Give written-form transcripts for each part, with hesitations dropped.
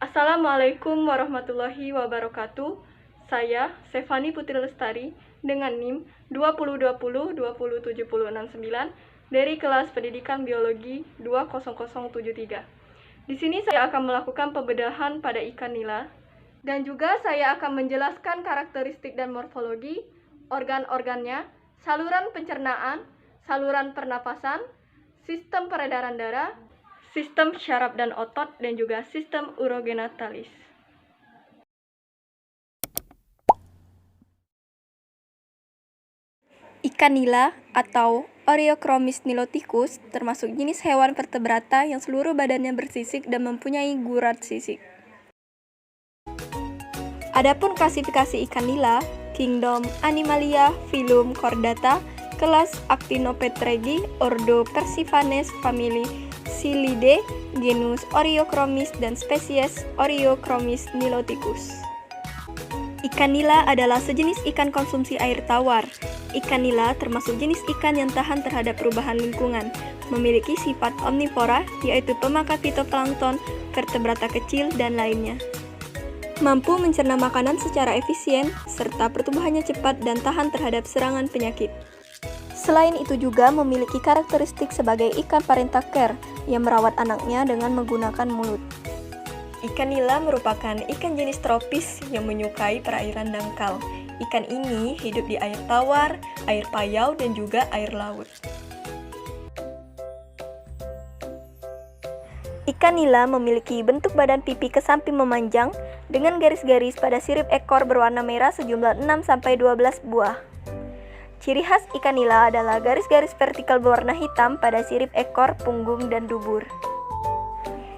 Assalamualaikum warahmatullahi wabarakatuh. Saya Stefani Putri Lestari dengan NIM 2020-20769 dari kelas Pendidikan Biologi 20073. Di sini saya akan melakukan pembedahan pada ikan nila dan juga saya akan menjelaskan karakteristik dan morfologi, organ-organnya, saluran pencernaan, saluran pernapasan, sistem peredaran darah, sistem syaraf dan otot, dan juga sistem urogenitalis. Ikan nila atau Oreochromis niloticus termasuk jenis hewan vertebrata yang seluruh badannya bersisik dan mempunyai gurat sisik. Adapun klasifikasi ikan nila, Kingdom Animalia, Phylum Chordata, kelas Actinopetregi, ordo Percivanes, famili Psyllidae, genus Oreochromis dan spesies Oreochromis niloticus. Ikan nila adalah sejenis ikan konsumsi air tawar. Ikan nila termasuk jenis ikan yang tahan terhadap perubahan lingkungan, memiliki sifat omnivora, yaitu pemakan fitoplankton, vertebrata kecil, dan lainnya. Mampu mencerna makanan secara efisien, serta pertumbuhannya cepat dan tahan terhadap serangan penyakit. Selain itu juga memiliki karakteristik sebagai ikan parentaker yang merawat anaknya dengan menggunakan mulut. Ikan nila merupakan ikan jenis tropis yang menyukai perairan dangkal. Ikan ini hidup di air tawar, air payau, dan juga air laut. Ikan nila memiliki bentuk badan pipi ke samping memanjang dengan garis-garis pada sirip ekor berwarna merah sejumlah 6-12 buah. Ciri khas ikan nila adalah garis-garis vertikal berwarna hitam pada sirip ekor, punggung, dan dubur.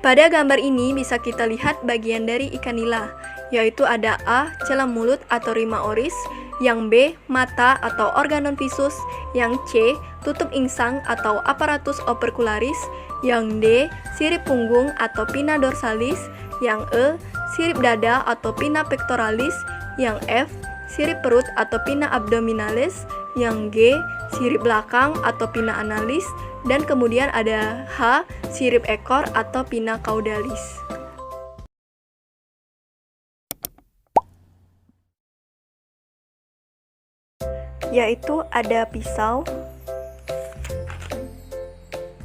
Pada gambar ini bisa kita lihat bagian dari ikan nila, yaitu ada A. celah mulut atau rima oris, yang B. mata atau organon visus, yang C. tutup insang atau apparatus opercularis, yang D. sirip punggung atau pinna dorsalis, yang E. sirip dada atau pinna pectoralis, yang F. sirip perut atau pinna abdominalis, yang G. sirip belakang atau pinna analis, dan kemudian ada H. sirip ekor atau pinna caudalis. Yaitu ada pisau,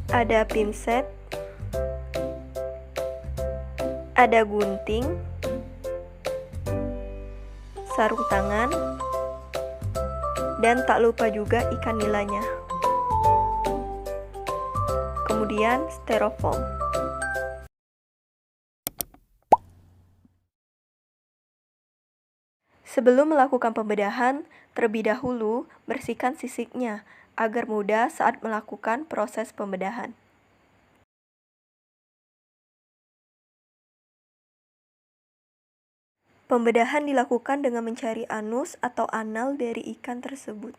ada pinset, ada gunting, sarung tangan, dan tak lupa juga ikan nilanya. Kemudian styrofoam. Sebelum melakukan pembedahan, terlebih dahulu bersihkan sisiknya agar mudah saat melakukan proses pembedahan. Pembedahan dilakukan dengan mencari anus atau anal dari ikan tersebut.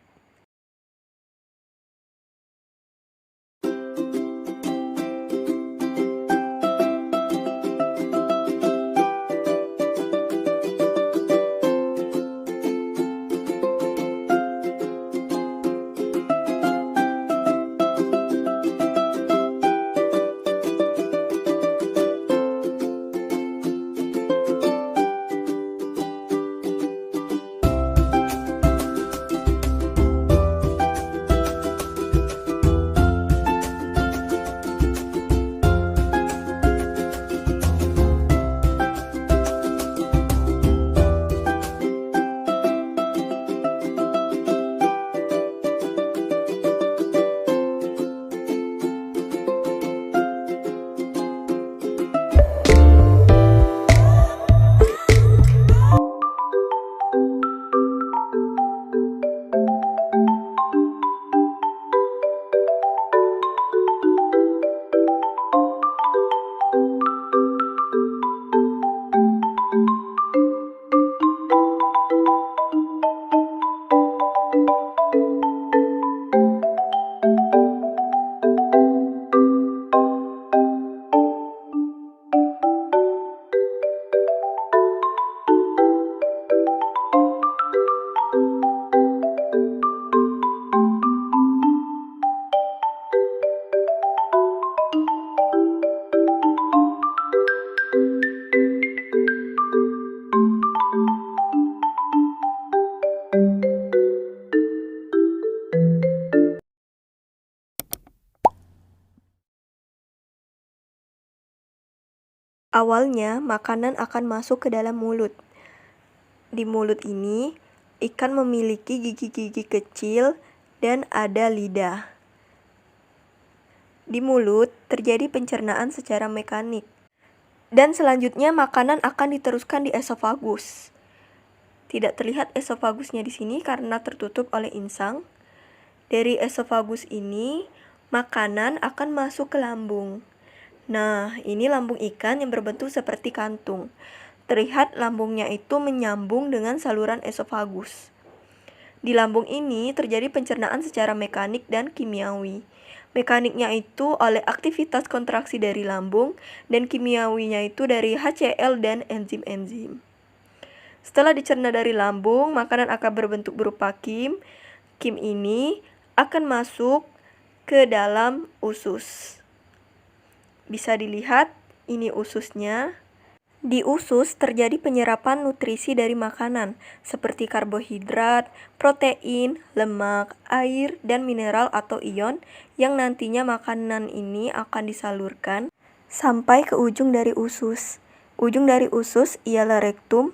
Awalnya, makanan akan masuk ke dalam mulut. Di mulut ini, ikan memiliki gigi-gigi kecil dan ada lidah. Di mulut, terjadi pencernaan secara mekanik. Dan selanjutnya, makanan akan diteruskan di esofagus. Tidak terlihat esofagusnya di sini karena tertutup oleh insang. Dari esofagus ini, makanan akan masuk ke lambung. Nah, ini lambung ikan yang berbentuk seperti kantung. Terlihat lambungnya itu menyambung dengan saluran esofagus. Di lambung ini terjadi pencernaan secara mekanik dan kimiawi. Mekaniknya itu oleh aktivitas kontraksi dari lambung, dan kimiawinya itu dari HCl dan enzim-enzim. Setelah dicerna dari lambung, makanan akan berbentuk berupa kim. Kim ini akan masuk ke dalam usus. Bisa dilihat, ini ususnya. Di usus terjadi penyerapan nutrisi dari makanan, seperti karbohidrat, protein, lemak, air, dan mineral atau ion, yang nantinya makanan ini akan disalurkan sampai ke ujung dari usus. Ujung dari usus ialah rektum,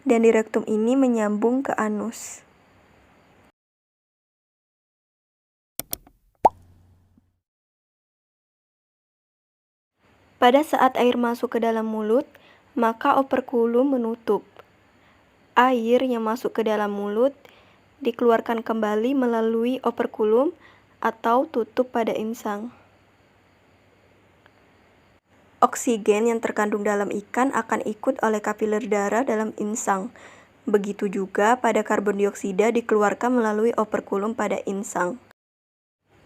dan di rektum ini menyambung ke anus. Pada saat air masuk ke dalam mulut, maka operkulum menutup. Air yang masuk ke dalam mulut dikeluarkan kembali melalui operkulum atau tutup pada insang. Oksigen yang terkandung dalam ikan akan ikut oleh kapiler darah dalam insang. Begitu juga pada karbon dioksida dikeluarkan melalui operkulum pada insang.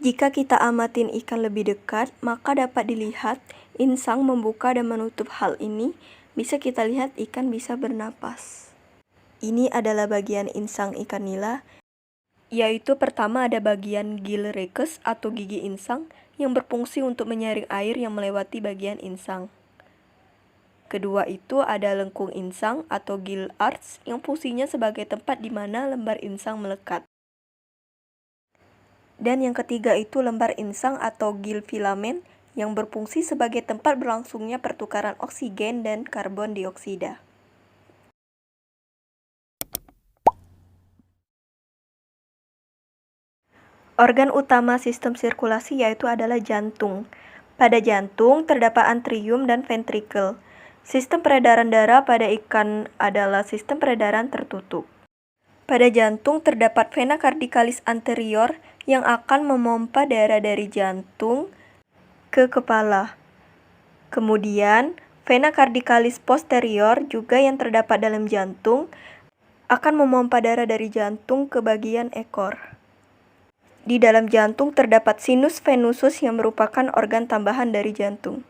Jika kita amatin ikan lebih dekat, maka dapat dilihat insang membuka dan menutup. Hal ini bisa kita lihat ikan bisa bernapas. Ini adalah bagian insang ikan nila, yaitu pertama ada bagian gill rakes atau gigi insang yang berfungsi untuk menyaring air yang melewati bagian insang. Kedua itu ada lengkung insang atau gill arch yang fungsinya sebagai tempat di mana lembar insang melekat. Dan yang ketiga itu lembar insang atau gill filamen yang berfungsi sebagai tempat berlangsungnya pertukaran oksigen dan karbon dioksida. Organ utama sistem sirkulasi yaitu adalah jantung. Pada jantung terdapat antrium dan ventrikel. Sistem peredaran darah pada ikan adalah sistem peredaran tertutup. Pada jantung terdapat vena cardialis anterior yang akan memompa darah dari jantung ke kepala. Kemudian, vena cardialis posterior juga yang terdapat dalam jantung akan memompa darah dari jantung ke bagian ekor. Di dalam jantung terdapat sinus venosus yang merupakan organ tambahan dari jantung.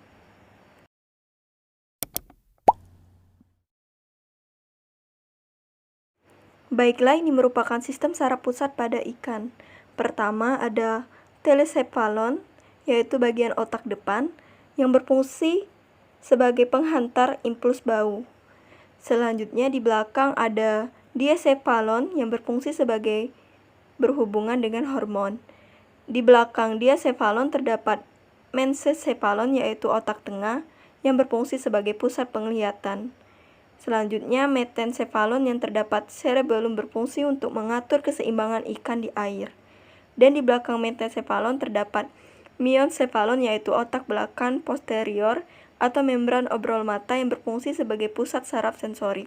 Baiklah, ini merupakan sistem saraf pusat pada ikan. Pertama ada telecephalon, yaitu bagian otak depan, yang berfungsi sebagai penghantar impuls bau. Selanjutnya di belakang ada diencephalon yang berfungsi sebagai berhubungan dengan hormon. Di belakang diencephalon terdapat mensencephalon yaitu otak tengah yang berfungsi sebagai pusat penglihatan. Selanjutnya metencephalon yang terdapat cerebellum berfungsi untuk mengatur keseimbangan ikan di air. Dan di belakang metencephalon terdapat myencephalon yaitu otak belakang posterior atau membran obrol mata yang berfungsi sebagai pusat saraf sensorik.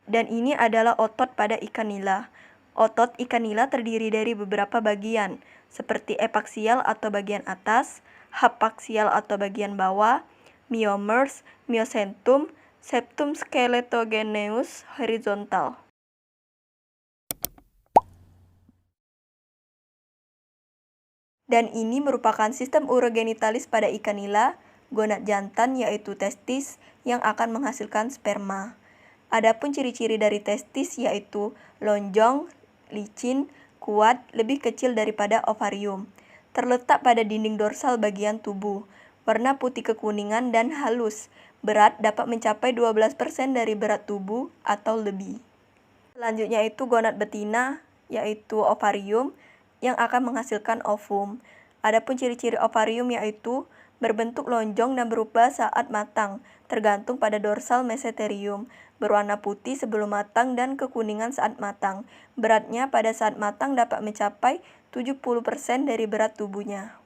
Dan ini adalah otot pada ikan nila. Otot ikan nila terdiri dari beberapa bagian, seperti epaksial atau bagian atas, hapaksial atau bagian bawah, myomers, myocentum, septum skeletogeneus horizontal. Dan ini merupakan sistem urogenitalis pada ikan nila, gonad jantan yaitu testis yang akan menghasilkan sperma. Adapun ciri-ciri dari testis yaitu lonjong, licin, kuat, lebih kecil daripada ovarium. Terletak pada dinding dorsal bagian tubuh. Warna putih kekuningan dan halus. Berat dapat mencapai 12% dari berat tubuh atau lebih. Selanjutnya itu gonad betina yaitu ovarium yang akan menghasilkan ovum. Adapun ciri-ciri ovarium yaitu berbentuk lonjong dan berubah saat matang, tergantung pada dorsal mesenterium, berwarna putih sebelum matang dan kekuningan saat matang. Beratnya pada saat matang dapat mencapai 70% dari berat tubuhnya.